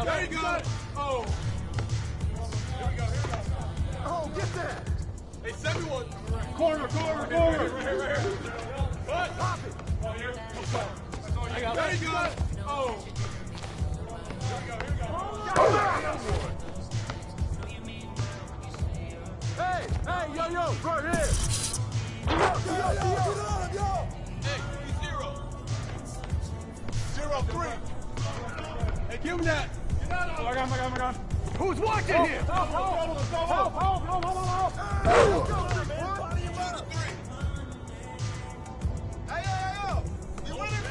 There you go. Oh. Here we go. Oh, get that. Hey, 71. Corner. Right here. What? Pop it. Oh, here. I got it. There you go. Oh. Here we go. Hey, yo, right here. Yo. Hey, he's 0. 0-3. Hey, give him that. Oh, I got him. Who's watching here? Help. Hey. You winning?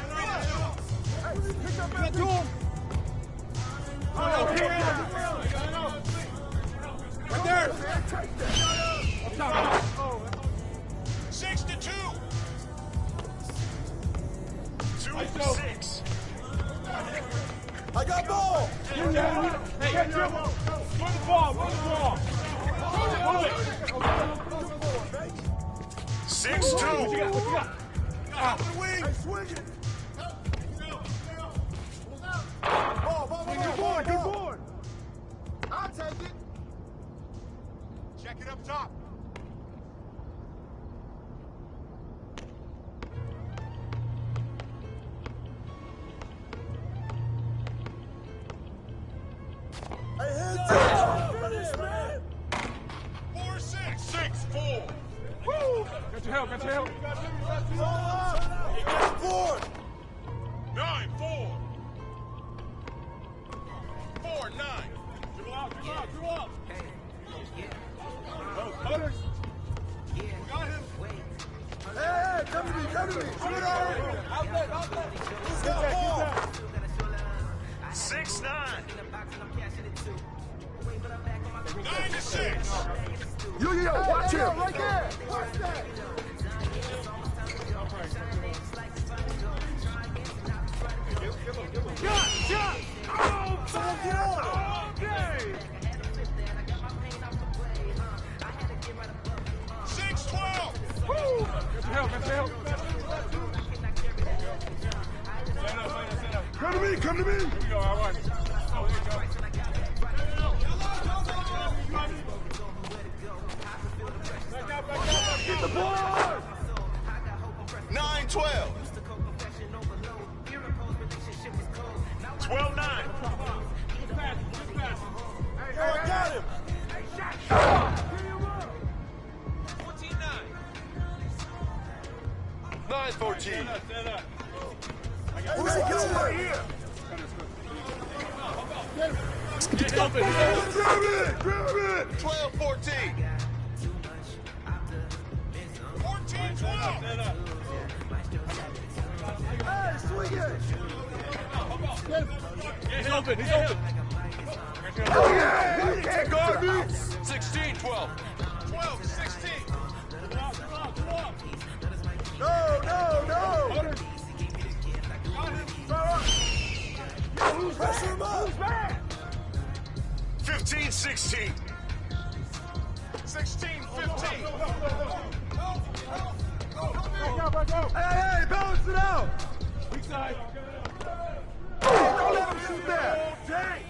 Hey, pick up that tool. Oh, here. Right there. Up top. 6-2. 2-6. I got ball. Hey, get dribble. Run the ball. 6-2. What you got? Hey, swing it. Ball. Good board. I'll take it. Check it up top. Hey, hands up. Finish, man. 4-6. 6-4. Got your help. Board. 9-4. 4-9. Dribble out. Cutters. Got him. Hey, come to me. Outlet. Who's got ball? 6-9. 9-6. Yo, watch him. Right there. Watch that. Shot. Oh, someone get on. Okay. 6-12. Got your help. Come to me. Here we go, all right. Get the board. 9-12. 12-9. Yo, I got him. 9-14. Who's it going right here? Grab it. 12-14. 14-12. Hey, swing it. He's open. Oh, yeah, you can't guard me. 16-12. 12-16. No. Who's pressure him up? Who's back? 15-16. 16-15. Hey, balance it out. Weak side. Don't let him shoot that. Dang.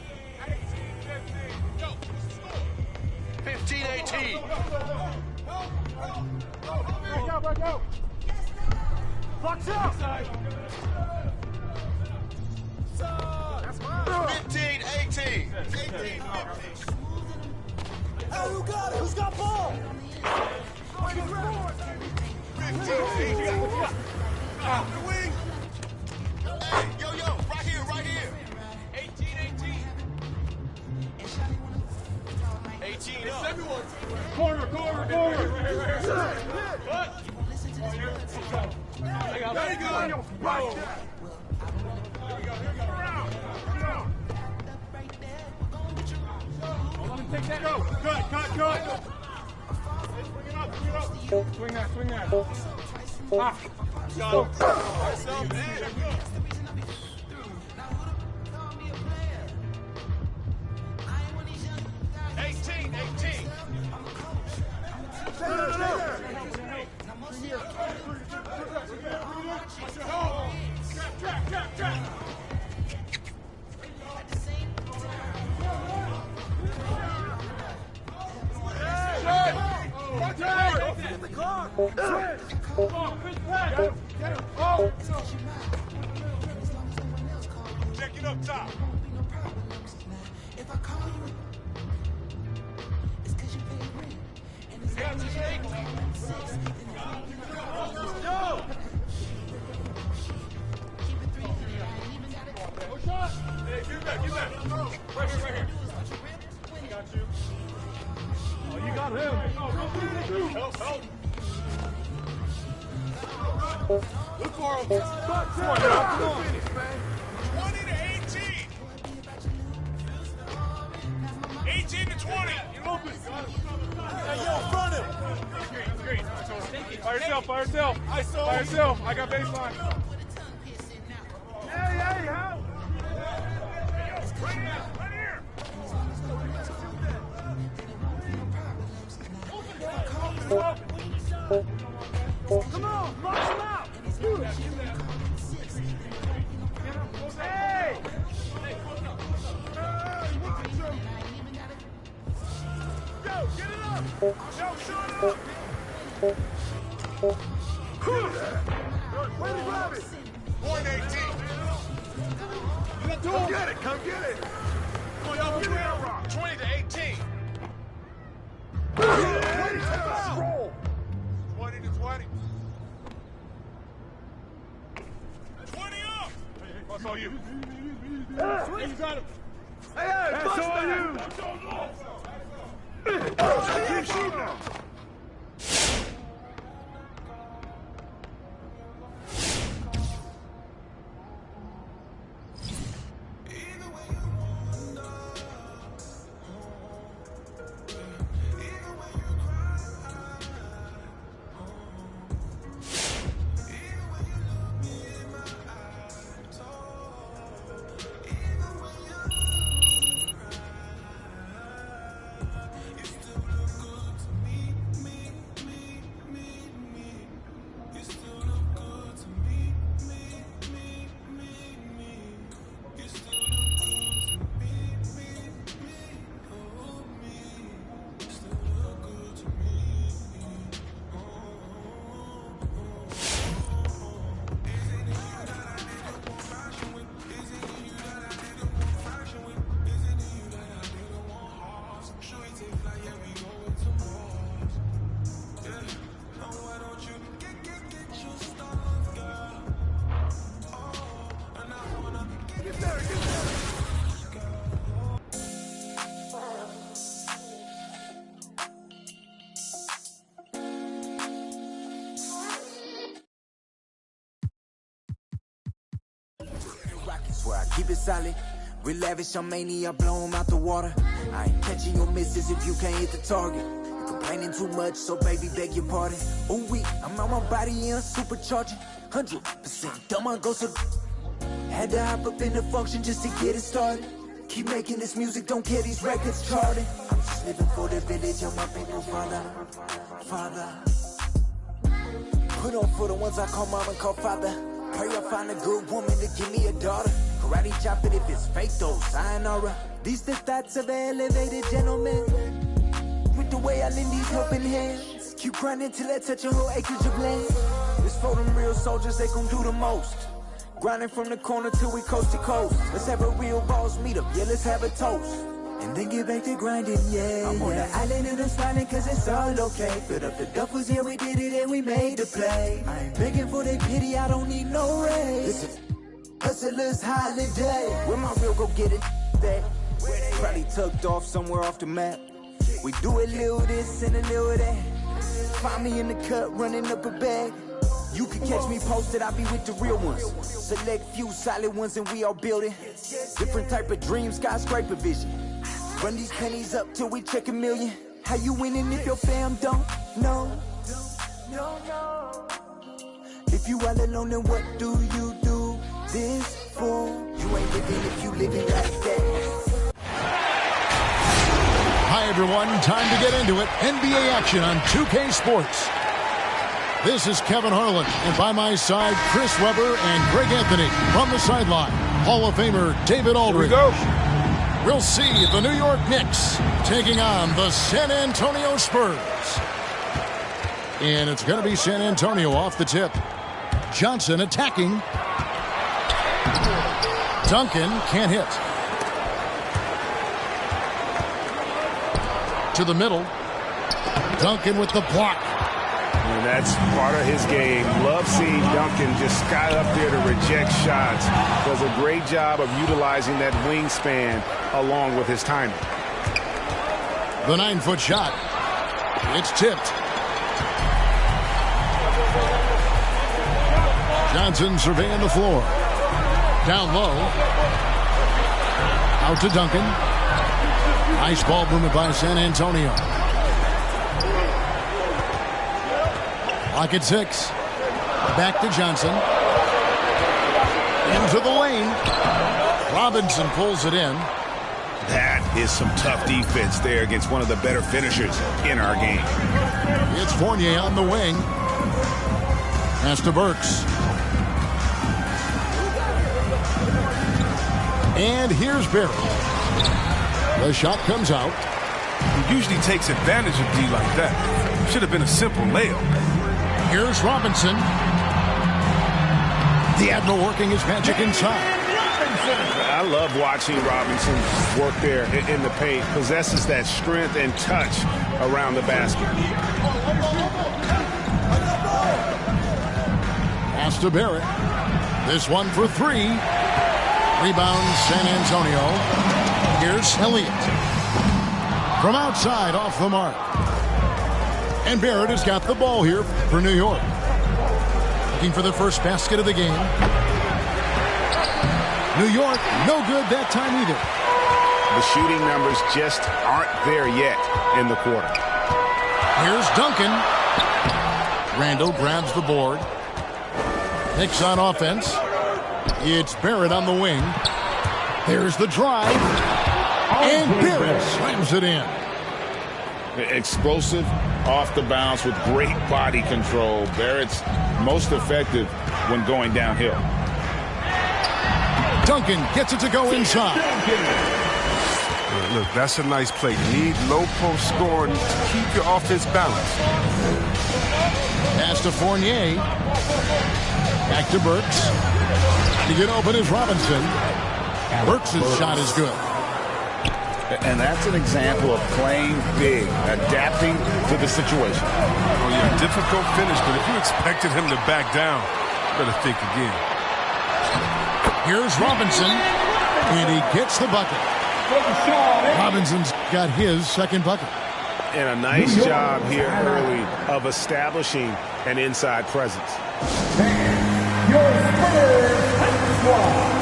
15-18. Flux up. That's mine. 15-18. 18-15. Hey, who got it? Who's got ball? 15-18. The wing. Hey, yo, right here. 18-18. 18 up. Everyone. Corner. What? There you go. Right. Take that. Go. Cut. Swing that. Ah. Go. That's up, man. 18-18. Trap. Oh, Chris Pratt. Get him. Oh. Check it up top. Yo! Hey, get back. Right here. Got you. Oh, you got him. Help. Look for him. Come on, come on. Finish, man. 20 to 18. 18 to 20. Hey, yo, front him. That's great. By yourself. By yourself. I got baseline. Hey, help. Right here. Come on, march him out. Hey! Yo, get it up! Yo, shut up! Way to grab it! Point 18. Come get it, come get it! Come on, y'all, get it. Rock. 20 to 18. Roll! 20 to 20. 20 up. That's all you. You got him! Hey, that's all you! Keep shooting! Where I keep it solid, we lavish on mania, blow 'em out the water. I ain't catching your misses if you can't hit the target. You complaining too much, so baby, beg your pardon. Oh, I'm on my body in supercharging, 100% dumb on go so. Had to hop up in the function just to get it started. Keep making this music, don't care these records charted. I'm just living for the village, I'm my people, father. Put on for the ones I call mom and call father. Pray I find a good woman to give me a daughter. Karate chop it if it's fake though, sayonara. These the thoughts of an elevated gentleman. With the way I lend these helping hands. Keep grinding till I touch a whole acreage of land. It's for them real soldiers, they gon' do the most. Grinding from the corner till we coast to coast. Let's have a real boss meet up, yeah, let's have a toast. And then get back to grinding, yeah. I'm on the island and I'm smiling cause it's all okay. Filled up the duffels, yeah, we did it and we made the play. I ain't begging for their pity, I don't need no raise. This is hustler's holiday. Where my real go get it that? Probably tucked off somewhere off the map. We do a little this and a little that. Find me in the cut, running up a bag. You can catch me posted, I be with the real ones. Select few solid ones and we all building. Different type of dreams, skyscraper vision. Run these pennies up till we check a million. How you winning if your fam don't know? If you all alone, then what do you do this for? You ain't living if you living like that. Hi, everyone. Time to get into it. NBA action on 2K Sports. This is Kevin Harlan, and by my side, Chris Webber and Greg Anthony. From the sideline, Hall of Famer David Aldridge. Here we go. We'll see the New York Knicks taking on the San Antonio Spurs. And it's going to be San Antonio off the tip. Johnson attacking. Duncan can't hit. To the middle. Duncan with the block. And that's part of his game. Love seeing Duncan just sky up there to reject shots. Does a great job of utilizing that wingspan along with his timing. The 9-foot shot. It's tipped. Johnson surveying the floor. Down low. Out to Duncan. Nice ball movement by San Antonio. Clock at 6. Back to Johnson. Into the lane. Robinson pulls it in. That is some tough defense there against one of the better finishers in our game. It's Fournier on the wing. Pass to Burks. And here's Barrett. The shot comes out. He usually takes advantage of D like that. Should have been a simple layup. Here's Robinson. The Admiral working his magic inside. I love watching Robinson work there in the paint. Possesses that strength and touch around the basket. Pass to Barrett. This one for 3. Rebound San Antonio. Here's Elliott. From outside off the mark. And Barrett has got the ball here for New York. Looking for the first basket of the game. New York, no good that time either. The shooting numbers just aren't there yet in the quarter. Here's Duncan. Randall grabs the board. Picks on offense. It's Barrett on the wing. There's the drive. And Barrett slams it in. Explosive off the bounce with great body control. Barrett's most effective when going downhill. Duncan gets it to go inside. Look, that's a nice play. You need low post scoring to keep your offense balanced. Pass to Fournier. Back to Burks. To get open is Robinson. Burks' shot is good. And that's an example of playing big, adapting to the situation. Oh, yeah, difficult finish, but if you expected him to back down, better think again. Here's Robinson, and he gets the bucket. Robinson's got his second bucket. And a nice job here early of establishing an inside presence. Your Spurs squad.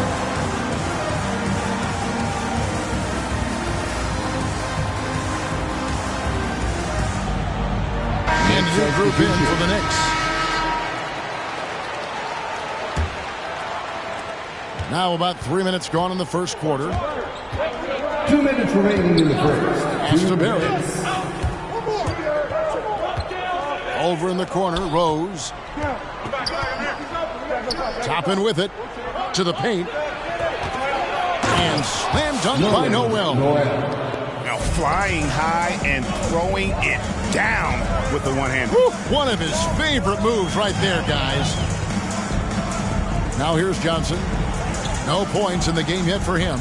And new group in for the Knicks. Now about 3 minutes gone in the first quarter. 2 minutes remaining in the first. Pass to Barrett. Over in the corner, Rose. Topping with it to the paint. And slam dunk by Noel. Now flying high and throwing it down with the one-hand. One of his favorite moves right there, guys. Now here's Johnson. No points in the game yet for him.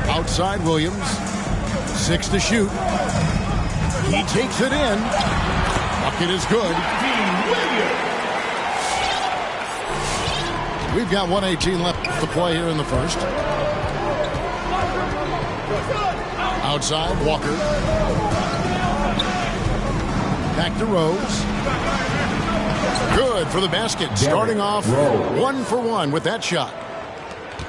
Outside Williams. 6 to shoot. He takes it in. Bucket is good. We've got 1:18 left to play here in the first. Outside, Walker. Back to Rose. Good for the basket. Starting off 1 for 1 with that shot.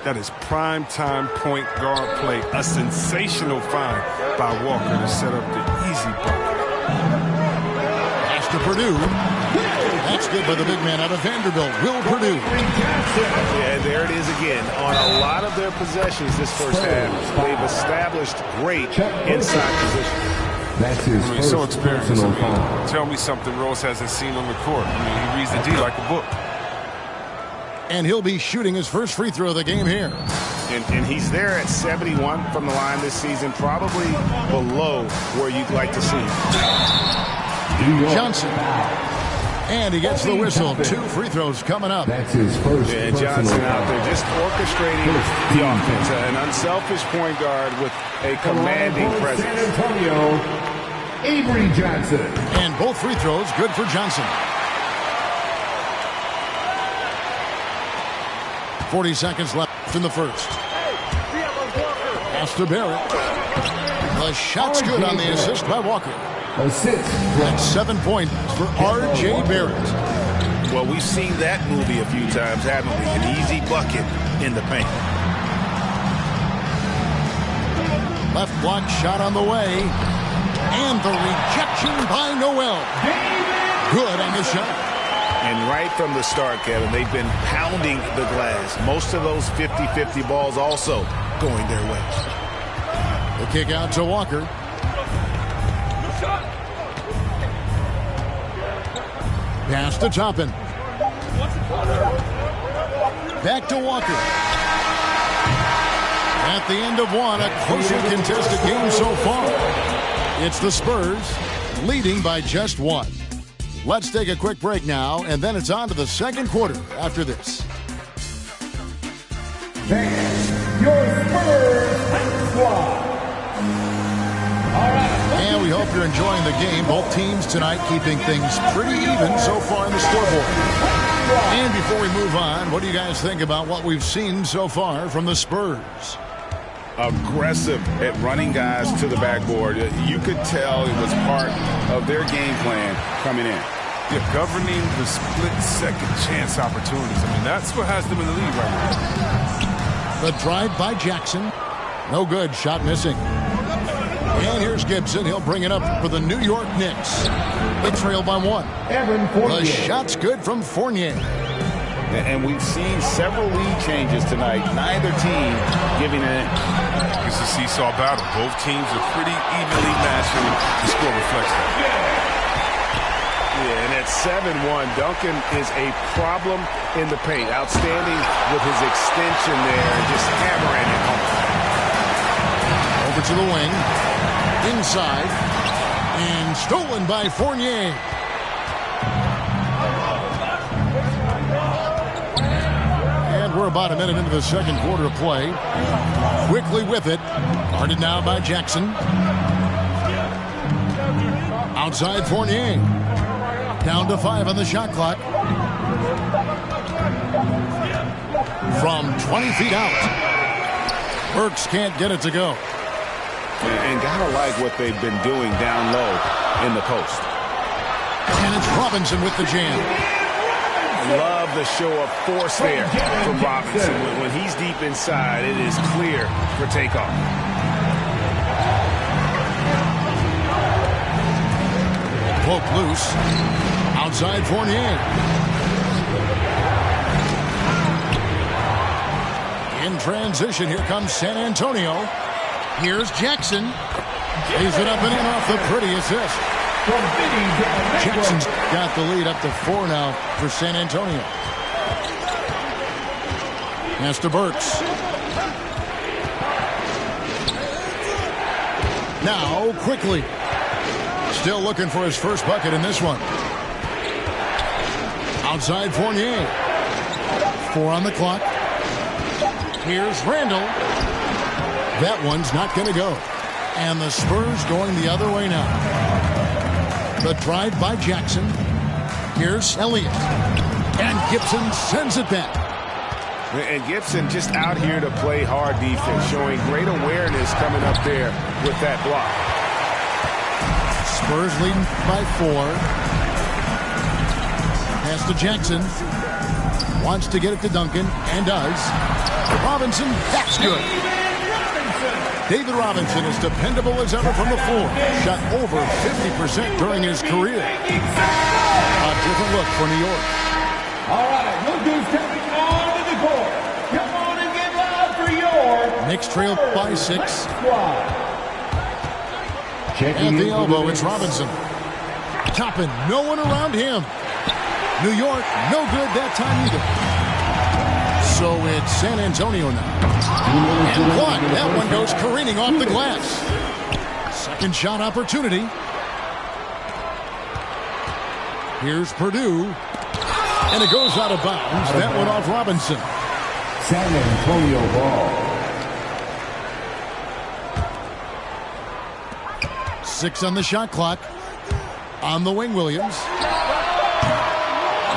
That is prime time point guard play. A sensational find by Walker to set up the easy bucket. Pass to Purdue. That's good by the big man out of Vanderbilt, Will Purdue. Yeah, there it is again. On a lot of their possessions this first half, they've established great inside position. That's his He's so first experienced. personal foul. Tell me something Rose hasn't seen on the court. He reads the D like a book. And he'll be shooting his first free throw of the game here. And he's there at 71 from the line this season, probably below where you'd like to see him. Johnson. And he gets the whistle. 2 free throws coming up. That's his first. And Johnson out there just orchestrating the offense. An unselfish point guard with a commanding presence. San Antonio, Avery Johnson. And both free throws good for Johnson. 40 seconds left in the first. Pass to Barrett. The shot's good on the assist by Walker. Assist. That's 7 points for R.J. Barrett. Well, we've seen that movie a few times, haven't we? An easy bucket in the paint. Left block shot on the way. And the rejection by Noel. Good on the shot. And right from the start, Kevin, they've been pounding the glass. Most of those 50-50 balls also going their way. The kick out to Walker. Pass to Toppin. Back to Walker. At the end of one, a closely contested game so far. It's the Spurs leading by just 1. Let's take a quick break now, and then it's on to the second quarter after this. That's your Spurs squad. And we hope you're enjoying the game. Both teams tonight keeping things pretty even so far in the scoreboard. And before we move on, what do you guys think about what we've seen so far from the Spurs? Aggressive at running guys to the backboard. You could tell it was part of their game plan coming in. Yeah, governing the split second chance opportunities. I mean, that's what has them in the lead right now. The drive by Jackson. No good. Shot missing. And here's Gibson. He'll bring it up for the New York Knicks. They trail by 1. Evan Fournier. The shot's good from Fournier. And we've seen several lead changes tonight. Neither team giving it. It's a seesaw battle. Both teams are pretty evenly matched, and the score reflects that. Yeah, and at 7-1, Duncan is a problem in the paint. Outstanding with his extension there and just hammering it home. Over to the wing. Inside. And stolen by Fournier. And we're about a minute into the second quarter of play. Quickly with it. Guarded now by Jackson. Outside Fournier. Down to 5 on the shot clock. From 20 feet out. Burks can't get it to go. And gotta like what they've been doing down low in the post. And it's Robinson with the jam. Love the show of force there from Robinson. When he's deep inside, it is clear for takeoff. Poke loose. Outside Fournier. In transition, here comes San Antonio. Here's Jackson. Lays it up and in off the pretty assist. Jackson's got the lead up to 4 now for San Antonio. Pass to Burks. Now, quickly. Still looking for his first bucket in this one. Outside Fournier. 4 on the clock. Here's Randall. That one's not going to go. And the Spurs going the other way now. The drive by Jackson. Here's Elliott. And Gibson sends it back. And Gibson just out here to play hard defense, showing great awareness coming up there with that block. Spurs leading by 4. Pass to Jackson. Wants to get it to Duncan, and does. Robinson, that's good. David Robinson is dependable as ever from the floor. Shot over 50% during his career. A different look for New York. All right, look who's coming onto the court. Come on and get loud for your Knicks trail by 6. squad. At the elbow, it's Robinson. Toppin, no one around him. New York, no good that time either. So It's San Antonio now. And blocked. That one goes careening off the glass. Second shot opportunity. Here's Purdue. And it goes out of bounds. That one off Robinson. San Antonio ball. 6 on the shot clock. On the wing, Williams.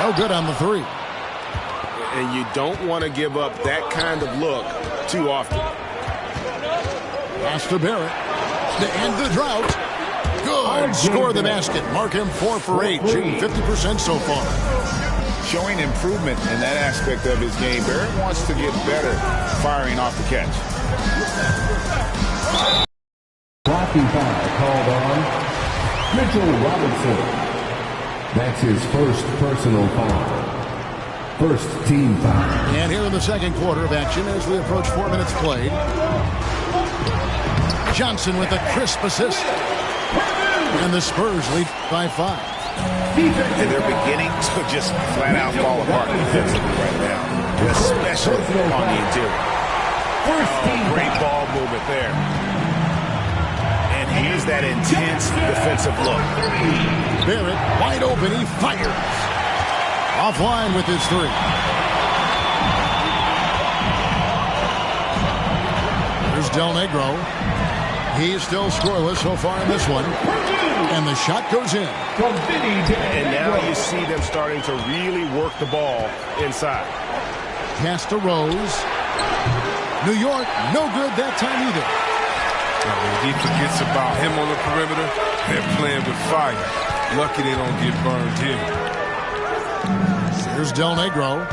No good on the 3. And you don't want to give up that kind of look too often. Pass to Barrett. To end the drought. Good. Score the basket. Mark him 4 for 8. Shooting 50% so far. Showing improvement in that aspect of his game. Barrett wants to get better firing off the catch. Blocking foul called on Mitchell Robinson. That's his first personal foul. First team foul. And here in the second quarter of action as we approach 4 minutes played. Johnson with a crisp assist. And the Spurs lead by 5. And they're beginning to just flat out fall apart defensively right now, especially on the interior. Great ball movement there. And here's that intense defensive look. Barrett wide open. He fires. Offline with his 3. Here's Del Negro. He is still scoreless so far in this one. And the shot goes in. And now you see them starting to really work the ball inside. Pass to Rose. New York, no good that time either. He forgets about him on the perimeter. They're playing with fire. Lucky they don't get burned here. Here's Del Negro.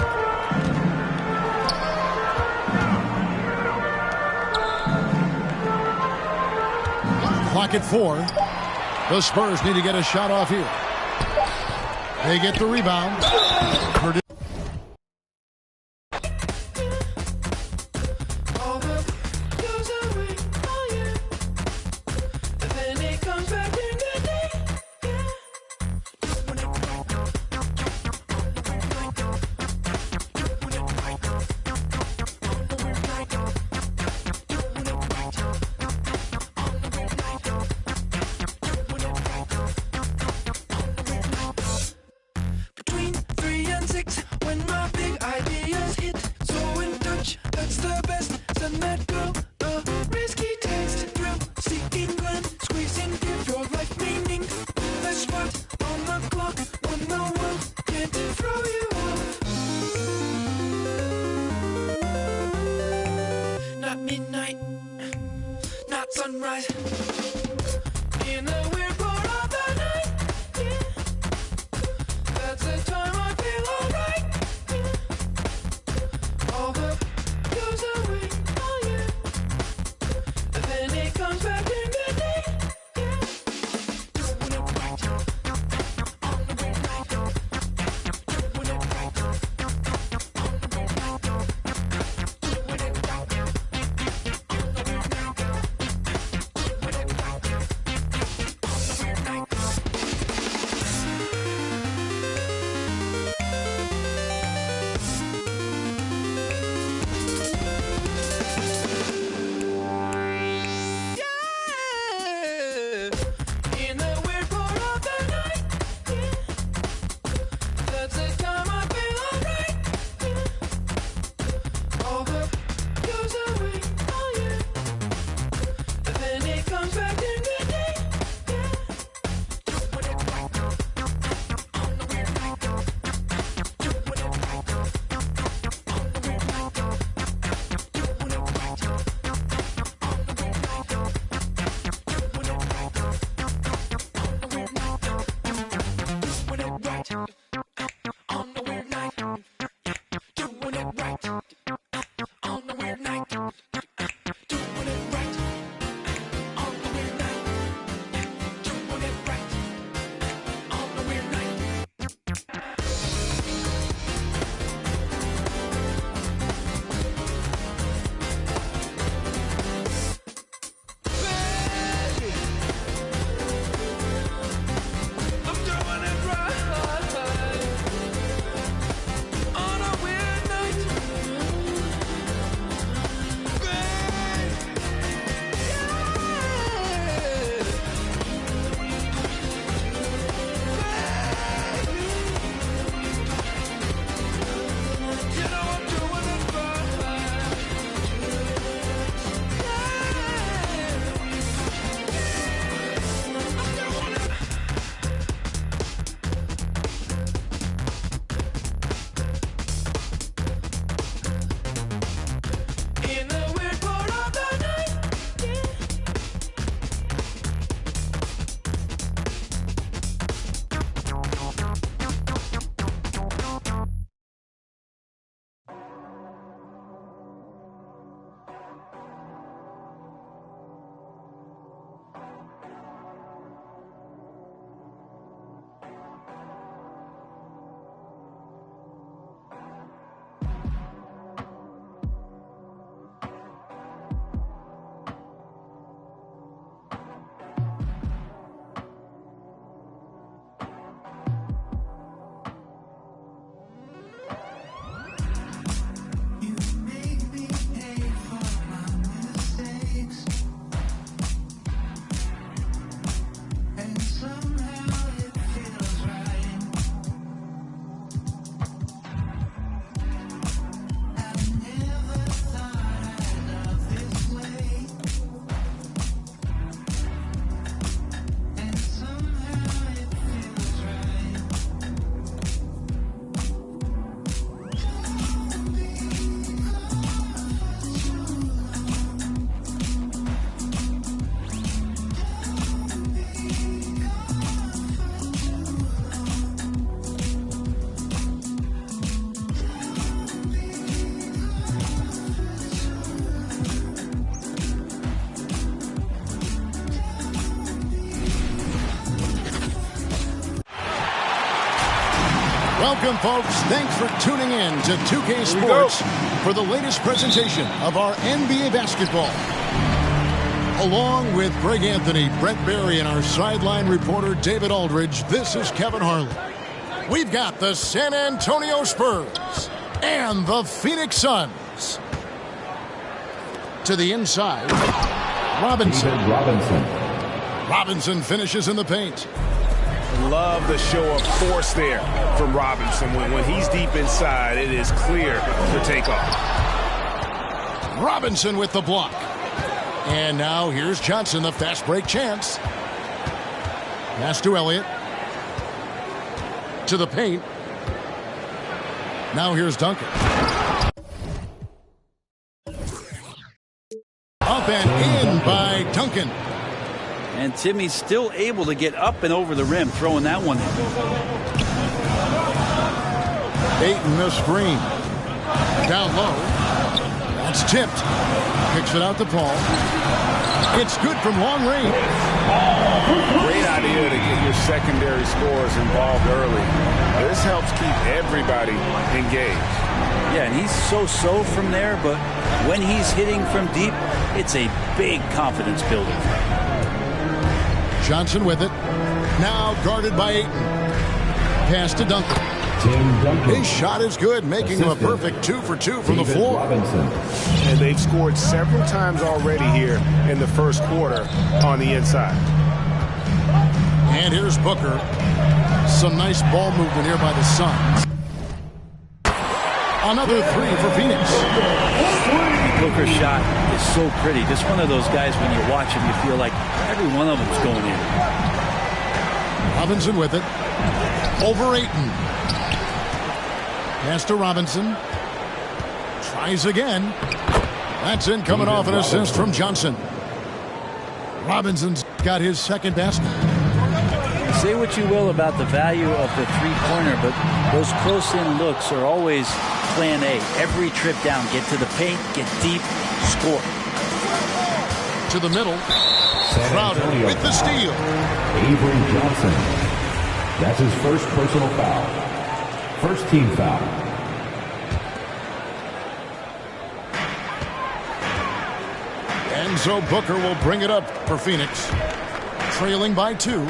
Clock at 4. The Spurs need to get a shot off here. They get the rebound. Purdue. Welcome, folks. Thanks for tuning in to 2K Sports for the latest presentation of our NBA basketball. Along with Greg Anthony, Brent Barry, and our sideline reporter David Aldridge, this is Kevin Harlan. We've got the San Antonio Spurs and the Phoenix Suns. To the inside, Robinson. Robinson finishes in the paint. Love the show of force there from Robinson. When he's deep inside, it is clear for takeoff. Robinson with the block. And now here's Johnson, the fast break chance. Pass to Elliott. To the paint. Now here's Duncan. Up and in by Duncan. And Timmy's still able to get up and over the rim, throwing that one in. Ayton the screen. Down low. That's tipped. Picks it out to Paul. It's good from long range. Great idea to get your secondary scorers involved early. This helps keep everybody engaged. Yeah, and he's so-so from there, but when he's hitting from deep, it's a big confidence builder. Johnson with it. Now guarded by Ayton. Pass to Duncan. His shot is good, making him a perfect 2 for 2 from the floor. And they've scored several times already here in the first quarter on the inside. And here's Booker. Some nice ball movement here by the Suns. Another 3 for Phoenix. Booker's shot is so pretty. Just one of those guys, when you watch him, you feel like every one of them's going in. Robinson with it. Over Ayton. Pass to Robinson. Tries again. That's in, coming off an assist from Johnson. Robinson's got his second basket. Say what you will about the value of the three-pointer, but those close-in looks are always plan A. Every trip down, get to the paint, get deep, score. To the middle. Crowder with the steal. Avery Johnson. That's his first personal foul. First team foul. Enzo Booker will bring it up for Phoenix. Trailing by 2.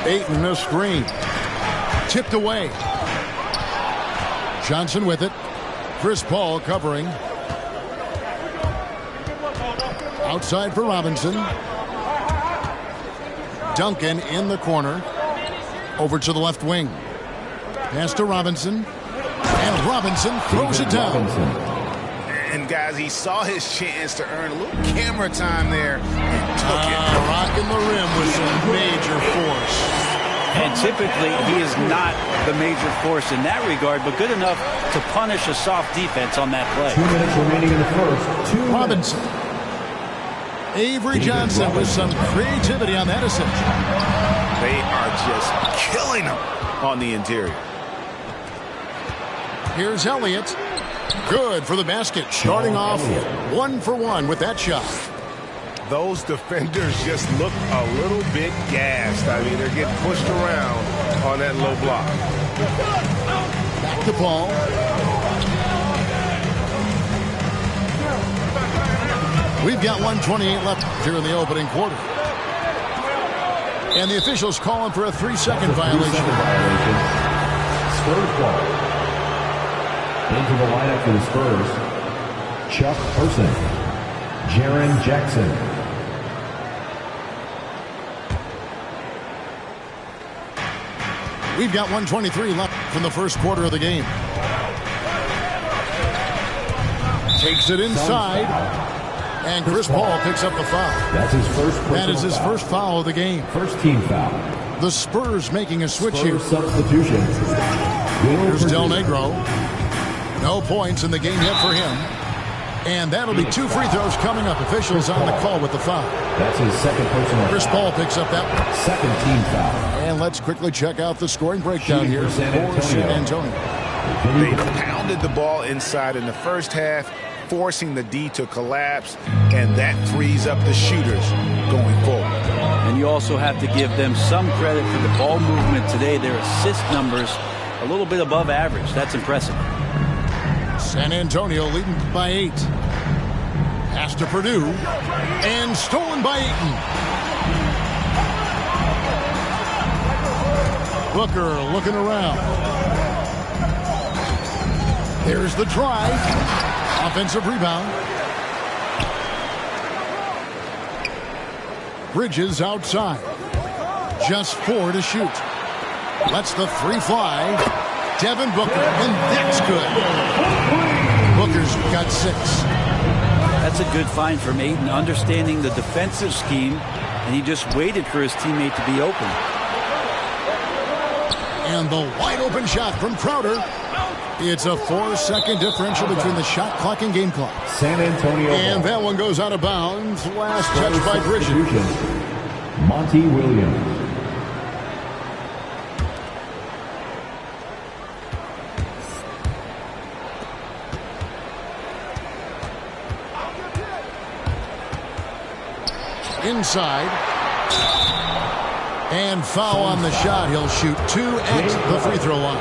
Ayton the screen. Tipped away. Johnson with it. Chris Paul covering. Outside for Robinson. Duncan in the corner. Over to the left wing. Pass to Robinson. And Robinson throws it down. And guys, he saw his chance to earn a little camera time there and took it. Rocking the rim with some major force. And typically, he is not the major force in that regard, but good enough to punish a soft defense on that play. 2 minutes remaining in the first. 2 Robinson. Avery Johnson with some creativity on that assist. They are just killing him on the interior. Here's Elliott. Good for the basket. Starting off 1 for 1 with that shot. Those defenders just look a little bit gassed. I mean, they're getting pushed around on that low block. Back to Paul. We've got 1:28 left here in the opening quarter. And the officials calling for a 3-second violation. Spurs ball. Into the lineup for the Spurs, Chuck Person, Jaren Jackson. We've got 1:23 left from the first quarter of the game. Takes it inside. And Chris Paul picks up the foul. That's his first personal That is his foul. first foul of the game. First team foul. The Spurs making a switch Spurs here. substitution. Here's Del Negro. No points in the game yet for him. And that'll be 2 free throws coming up. Officials on the call with the foul. That's his second personal Chris foul. Paul picks up that one. Second team foul. And let's quickly check out the scoring breakdown here For for San San Antonio. Antonio. They pounded the ball inside in the first half, forcing the D to collapse, and that frees up the shooters going forward. And you also have to give them some credit for the ball movement today. Their assist numbers a little bit above average. That's impressive. San Antonio leading by 8. Pass to Purdue. And stolen by Ayton. Booker looking around. There's the drive. Offensive rebound. Bridges outside. Just 4 to shoot. Lets the 3 fly. Devin Booker, and that's good. Booker's got 6. That's a good find from Ayton, understanding the defensive scheme, and he just waited for his teammate to be open. And the wide open shot from Crowder. It's a 4-second differential between the shot clock and game clock. San Antonio. And that one goes out of bounds. Last touch by Bridges. Monty Williams. Inside. And foul on the shot. He'll shoot 2 at the free throw line.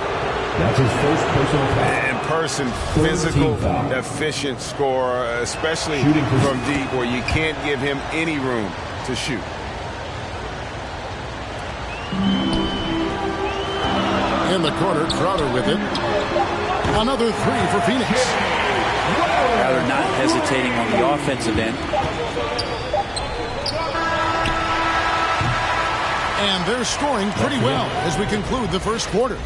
That's his first personal foul. And person, physical, efficient scorer, especially from deep, where you can't give him any room to shoot. In the corner, Crowder with it. Another 3 for Phoenix. Crowder not hesitating on the offensive end. And they're scoring pretty well as we conclude the first quarter.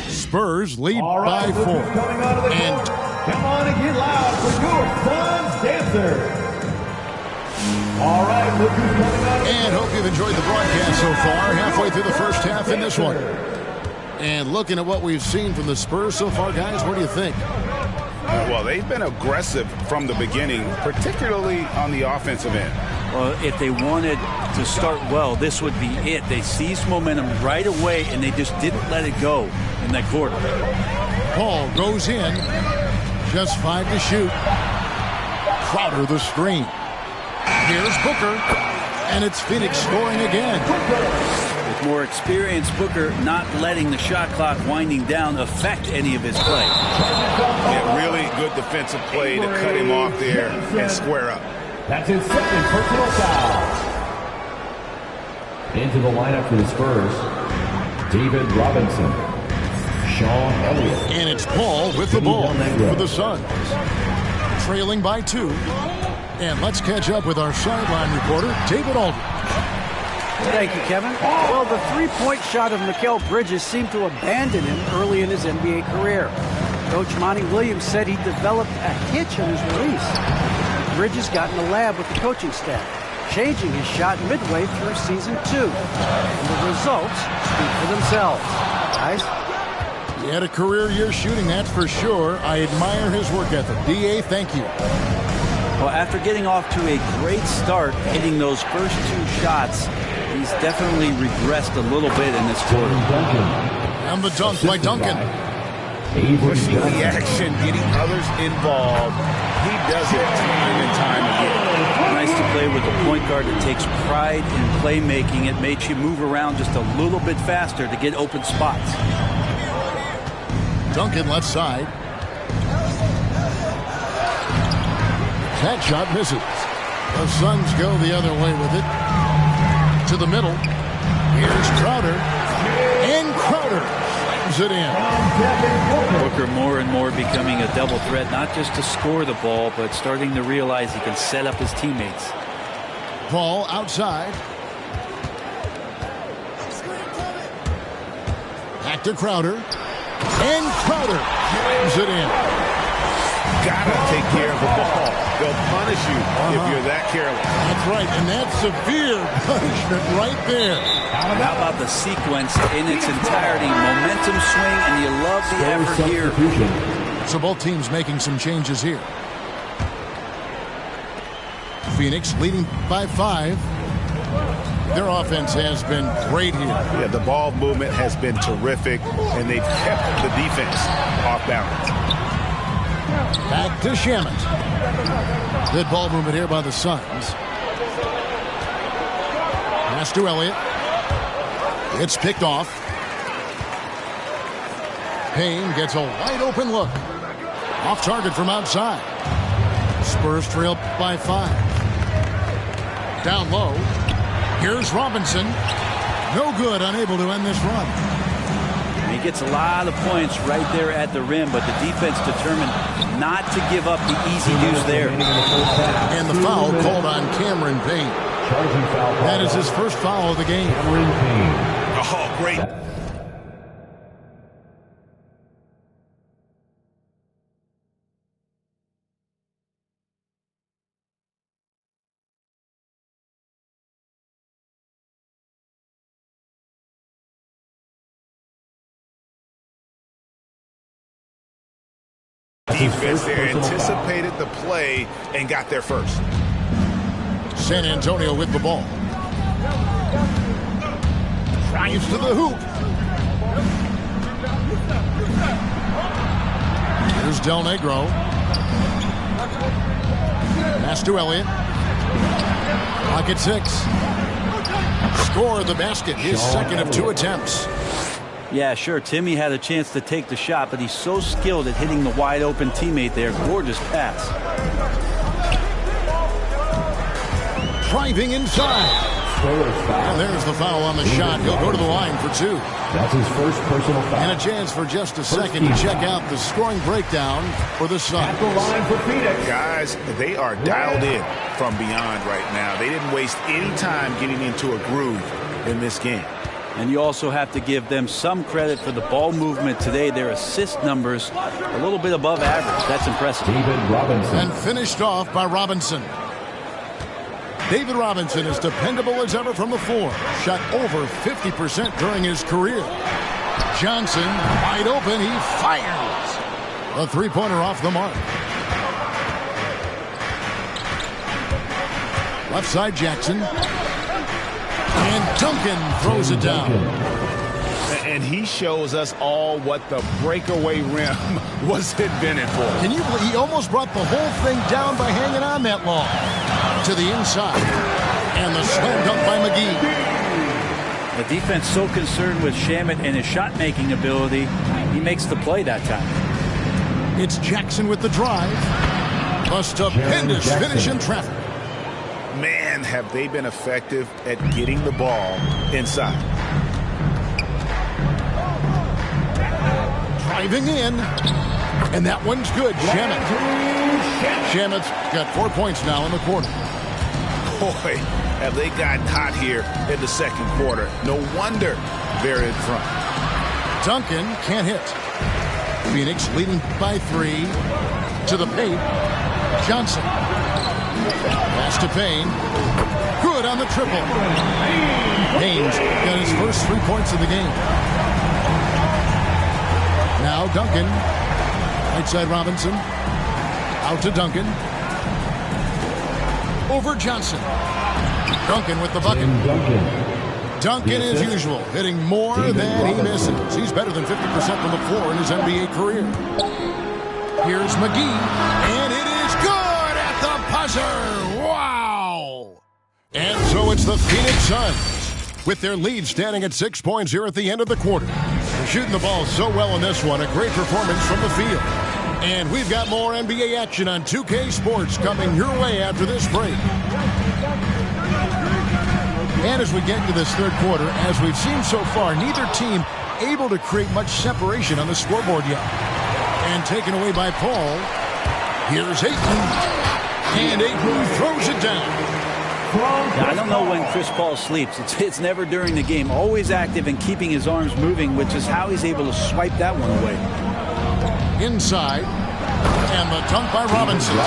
Spurs lead by 4. And come on and get loud for your Suns Dancer. All right, look who's coming out. And hope you've enjoyed the broadcast so far. Halfway through the first half in this one. And looking at what we've seen from the Spurs so far, guys, what do you think? Well, they've been aggressive from the beginning, particularly on the offensive end. Well, if they wanted to start well, this would be it. They seized momentum right away, and they just didn't let it go in that quarter. Paul goes in. Just 5 to shoot. Crowder the screen. Here's Booker. And it's Phoenix scoring again. With more experience, Booker not letting the shot clock winding down affect any of his play. Yeah, really good defensive play to cut him off there and square up. That's his second personal foul. Into the lineup for the Spurs, David Robinson, Sean Elliott. And it's Paul with the ball for the Suns. Trailing by 2. And let's catch up with our sideline reporter, David Aldridge. Thank you, Kevin. Well, the three-point shot of Mikal Bridges seemed to abandon him early in his NBA career. Coach Monty Williams said he developed a hitch on his release. Bridges got in the lab with the coaching staff, changing his shot midway through season 2. And the results speak for themselves. Guys? He had a career year shooting, that's for sure. I admire his work ethic. D.A., thank you. Well, after getting off to a great start, hitting those first 2 shots, he's definitely regressed a little bit in this quarter. And the dunk by Duncan. Pushing the action, getting others involved. He does it time and time again. Nice to play with a point guard that takes pride in playmaking. It makes you move around just a little bit faster to get open spots. Duncan left side. That shot misses. The Suns go the other way with it. To the middle. Here's Crowder. And Crowder slams it in. Booker more and more becoming a double threat, not just to score the ball, but starting to realize he can set up his teammates. Ball outside. Back to Crowder. And Crowder slams it in. Gotta take care of the ball. They'll punish you if you're that careless. That's right, and that's severe punishment right there. How about the sequence in its entirety? Momentum swing, and you love the effort here. So both teams making some changes here. Phoenix leading by 5. Their offense has been great here. Yeah, the ball movement has been terrific, and they've kept the defense off balance. Back to Shamet. Good ball movement here by the Suns. Pass to Elliott. It's picked off. Payne gets a wide open look. Off target from outside. Spurs trail by 5. Down low. Here's Robinson. No good, unable to end this run. He gets a lot of points right there at the rim, but the defense determined not to give up the easy deuce there. And the foul called on Cameron Payne. That is his first foul of the game. Oh, great. Defense there anticipated the play and got there first. San Antonio with the ball. Drives to the hoop. Here's Del Negro. Pass to Elliott. Clock at 6. Score the basket. His second of 2 attempts. Yeah, sure. Timmy had a chance to take the shot, but he's so skilled at hitting the wide open teammate there. Gorgeous pass. Driving inside. And there's the foul on the shot. He'll go to the line for 2. That's his first personal foul. And a chance for just a second to check out the scoring breakdown for the Suns. At the line for Phoenix. Guys, they are dialed in from beyond right now. They didn't waste any time getting into a groove in this game. And you also have to give them some credit for the ball movement today. Their assist numbers a little bit above average. That's impressive. David Robinson. And finished off by Robinson. David Robinson is dependable as ever from the floor. Shot over 50% during his career. Johnson, wide open, he fires. A three-pointer off the mark. Left side Jackson. And Duncan throws it down. And he shows us all what the breakaway rim was invented for. Can you believe he almost brought the whole thing down by hanging on that long? To the inside. And the slam dunk by McGee. The defense so concerned with Shamet and his shot-making ability, he makes the play that time. It's Jackson with the drive. A stupendous finish in traffic. Man, have they been effective at getting the ball inside. Driving in. And that one's good. Shamet's got 4 points now in the quarter. Boy, have they gotten hot here in the second quarter. No wonder they're in front. Duncan can't hit. Phoenix leading by 3. To the paint. Johnson. Pass to Payne. Good on the triple. Payne's got his first 3 points of the game. Now Duncan. Right side Robinson. Out to Duncan. Over Johnson. Duncan with the bucket. Duncan, as usual, hitting more than he misses. He's better than 50% from the floor in his NBA career. Here's McGee. And it is good at the buzzer. Wow. And so it's the Phoenix Suns with their lead standing at 6 points here at the end of the quarter. They're shooting the ball so well in this one. A great performance from the field. And we've got more NBA action on 2K Sports coming your way after this break. And as we get into this third quarter, as we've seen so far, neither team able to create much separation on the scoreboard yet. And taken away by Paul. Here's Ayton. And Ayton throws it down. Yeah, I don't know when Chris Paul sleeps. It's never during the game. Always active and keeping his arms moving, which is how he's able to swipe that one away. Inside. And the dunk by Robinson.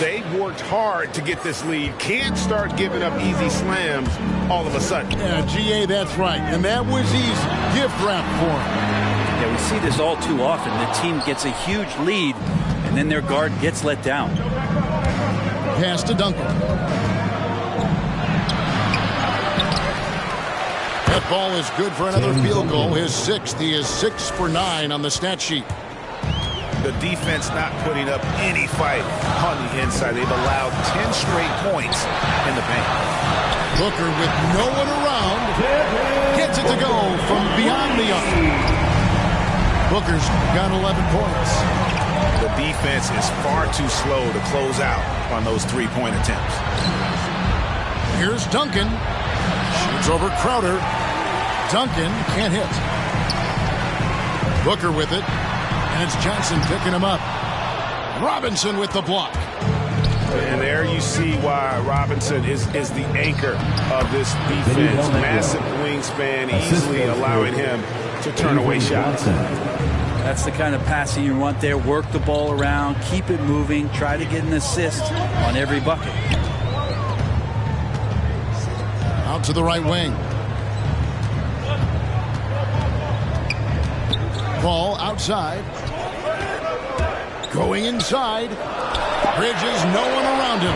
They've worked hard to get this lead. Can't start giving up easy slams all of a sudden. Yeah, GA, that's right. And that was easy. Gift wrap for him. Yeah, we see this all too often. The team gets a huge lead, and then their guard gets let down. Pass to Duncan. That ball is good for another field goal. His 6th. He is 6 for 9 on the stat sheet. The defense not putting up any fight on the inside. They've allowed 10 straight points in the paint. Booker with no one around. Gets it to go from beyond the arc. Booker's got 11 points. The defense is far too slow to close out on those three-point attempts. Here's Duncan. Shoots over Crowder. Duncan can't hit. Booker with it. And it's Johnson picking him up. Robinson with the block. And there you see why Robinson is the anchor of this defense. Massive wingspan, easily allowing him to turn away shots. That's the kind of passing you want there. Work the ball around, keep it moving, try to get an assist on every bucket. Out to the right wing. Ball outside. Going inside. Bridges, no one around him.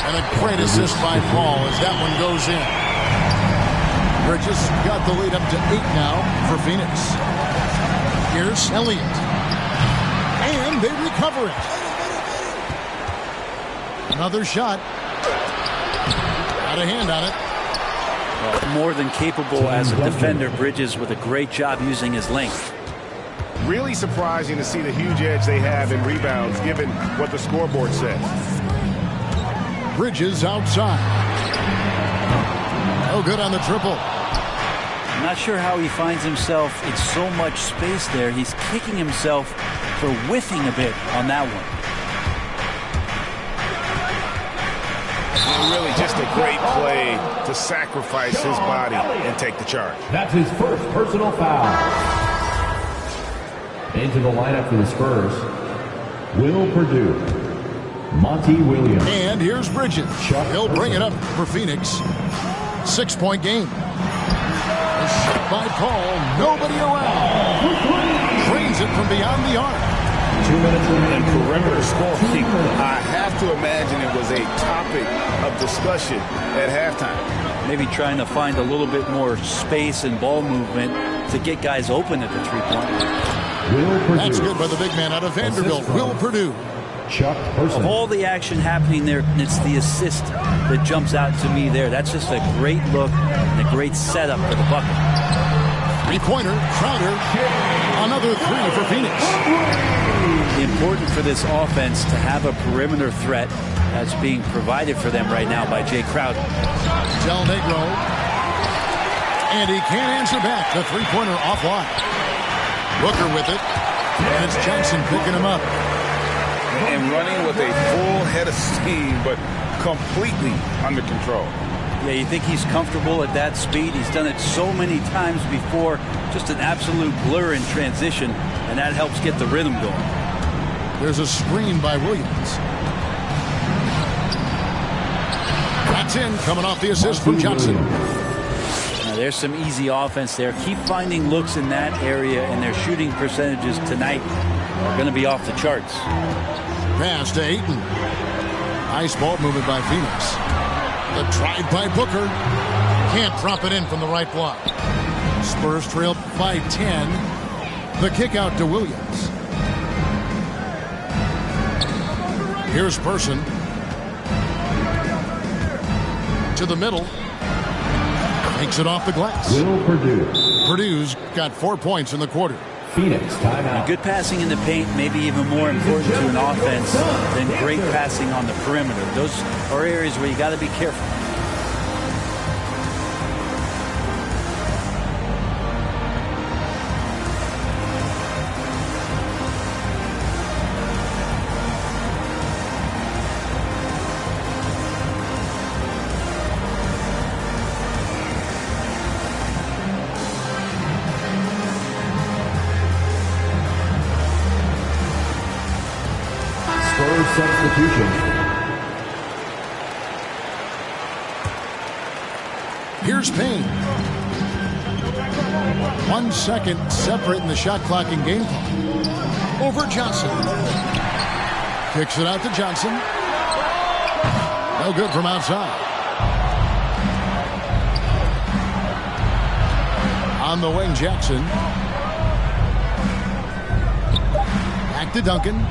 And a great assist by Paul as that one goes in. Bridges got the lead up to 8 now for Phoenix. Here's Elliott. And they recover it. Another shot. Got a hand on it. Well, more than capable as a defender. Bridges with a great job using his length. Really surprising to see the huge edge they have in rebounds, given what the scoreboard says. Bridges outside. No good on the triple. Not sure how he finds himself in so much space there. He's kicking himself for whiffing a bit on that one. Really just a great play to sacrifice his body and take the charge. That's his first personal foul. Into the lineup for the Spurs, Will Perdue, Monty Williams. And here's Bridges. He'll bring it up for Phoenix. 6-point game. A shot by Paul. Nobody around. Drains it from beyond the arc. 2 minutes remaining. And perimeter scoring, I have to imagine it was a topic of discussion at halftime. Maybe trying to find a little bit more space and ball movement to get guys open at the three-point. That's good by the big man out of Vanderbilt, Will Perdue. Chuck Person. Of all the action happening there, it's the assist that jumps out to me there. That's just a great look and a great setup for the bucket. Three-pointer, Crowder. Another three for Phoenix. Important for this offense to have a perimeter threat that's being provided for them right now by Jay Crowder. Del Negro. And he can't answer back. The three-pointer offline. Booker with it, and it's Johnson picking him up. And running with a full head of steam, but completely under control. Yeah, you think he's comfortable at that speed. He's done it so many times before. Just an absolute blur in transition, and that helps get the rhythm going. There's a screen by Williams. That's in, coming off the assist from Johnson. There's some easy offense there. Keep finding looks in that area, and their shooting percentages tonight are going to be off the charts. Pass to Ayton. Nice ball movement by Phoenix. The drive by Booker. Can't drop it in from the right block. Spurs trail by 10. The kick out to Williams. Here's Person. To the middle. Takes it off the glass. Will Perdue. Perdue's got 4 points in the quarter. Phoenix timeout. Good passing in the paint, maybe even more important to an offense than great passing on the perimeter. Those are areas where you got to be careful. Substitution. Here's Payne. 1 second separating the shot clock and game clock. Over Johnson. Kicks it out to Johnson. No good from outside. On the wing, Jackson. Back to Duncan.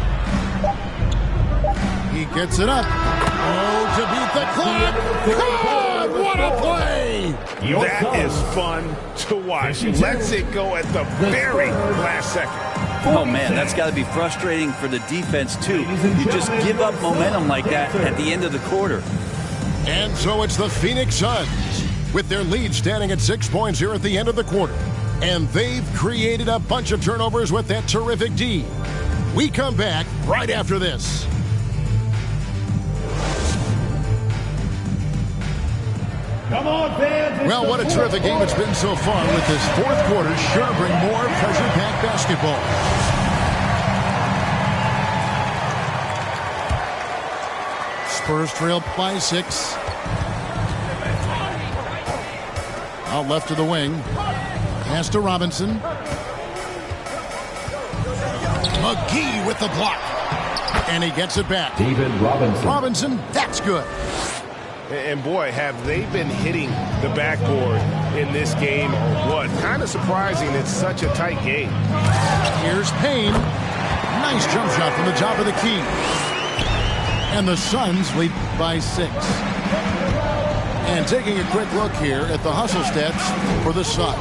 He gets it up. Oh, to beat the clock. God, what What a play! That is fun to watch. Lets it go at the very last second. Oh, man, that's got to be frustrating for the defense, too. You just give up momentum like that at the end of the quarter. And so it's the Phoenix Suns with their lead standing at 6 points here at the end of the quarter. And they've created a bunch of turnovers with that terrific D. We come back right after this. Come on, fans. Well, what a terrific game it's been so far, with this fourth quarter sure to bring more pressure-packed basketball. Spurs trail by 6. Out left to the wing. Pass to Robinson. McGee with the block. And he gets it back. David Robinson. Robinson, that's good. And boy, have they been hitting the backboard in this game or what? Kind of surprising it's such a tight game. Here's Payne. Nice jump shot from the top of the key. And the Suns lead by 6. And taking a quick look here at the hustle stats for the Suns.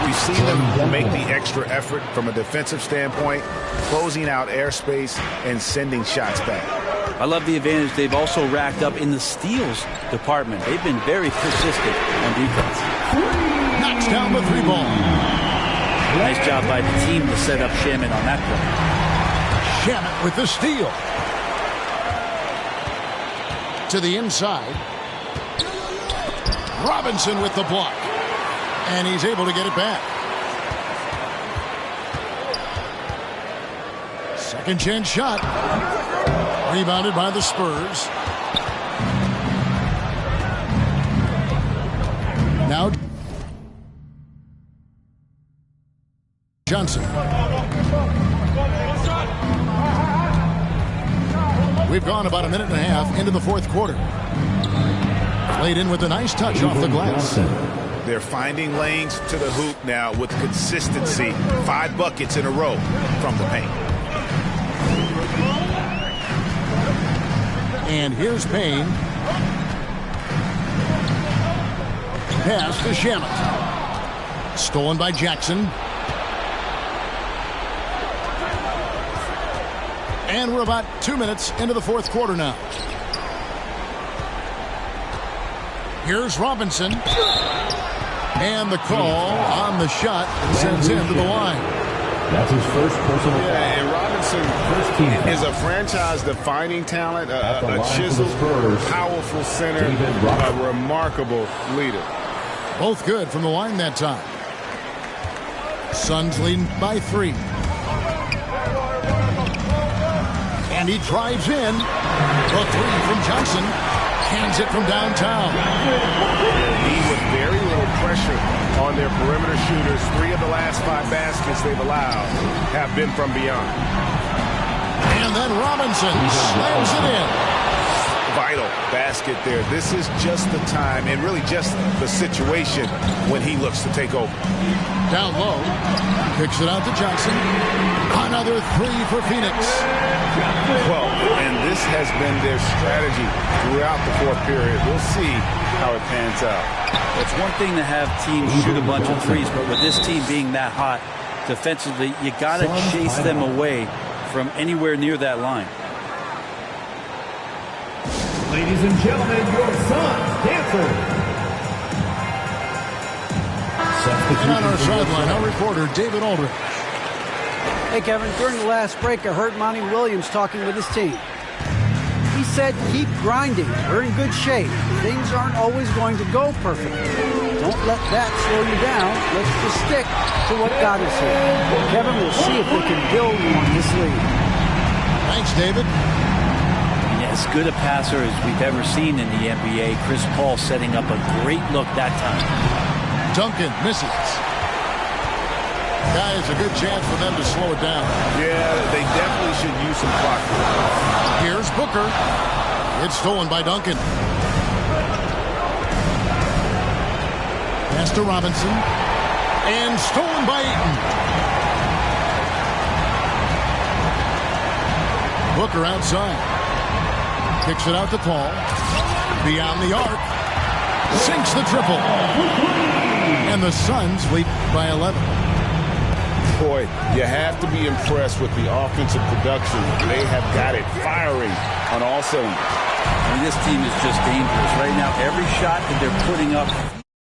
We've seen them make the extra effort from a defensive standpoint, closing out airspace and sending shots back. I love the advantage they've also racked up in the steals department. They've been very persistent on defense. Knocks down the 3 ball. Nice job by the team to set up Shamet on that play. Shamet with the steal. To the inside. Robinson with the block. And he's able to get it back. Second chance shot. Rebounded by the Spurs. Now Johnson. We've gone about a minute and a half into the fourth quarter. Played in with a nice touch off the glass. They're finding lanes to the hoop now with consistency. 5 buckets in a row from the paint. And here's Payne. Pass to Shamet. Stolen by Jackson. And we're about 2 minutes into the fourth quarter now. Here's Robinson. And the call on the shot sends him to the line. That's his first personal foul. Yeah, and Robinson is a franchise-defining talent, a chiseled, powerful center, a remarkable leader. Both good from the line that time. Suns leading by 3. And he drives in. The 3 from Johnson. Hands it from downtown. He with very little pressure on their perimeter shooters. 3 of the last 5 baskets they've allowed have been from beyond. And then Robinson slams it in. Vital basket there. This is just the time and really just the situation when he looks to take over. Down low. Kicks it out to Johnson. Another 3 for Phoenix. Well, and this has been their strategy throughout the fourth period. We'll see how it pans out. It's one thing to have teams shoot a bunch of threes, but with this team being that hot defensively, you got to chase them away from anywhere near that line. Ladies and gentlemen, your Suns dancer. And on our sideline, our reporter, David Aldridge. Hey, Kevin, during the last break, I heard Monty Williams talking with his team. He said, keep grinding. We're in good shape. Things aren't always going to go perfectly. Don't let that slow you down. Let's just stick to what got us here. Kevin, we'll see if they can build on this lead. Thanks, David. As good a passer as we've ever seen in the NBA. Chris Paul setting up a great look that time. Duncan misses. Guys, a good chance for them to slow it down. Yeah, they definitely should use some clock. Here's Booker. It's stolen by Duncan. Pass to Robinson. And stolen by Ayton. Booker outside. Kicks it out to Paul. Beyond the arc. sinks the triple. And the Suns lead by 11. Boy, you have to be impressed with the offensive production. They have got it firing on all cylinders. I mean, this team is just dangerous right now. Every shot that they're putting up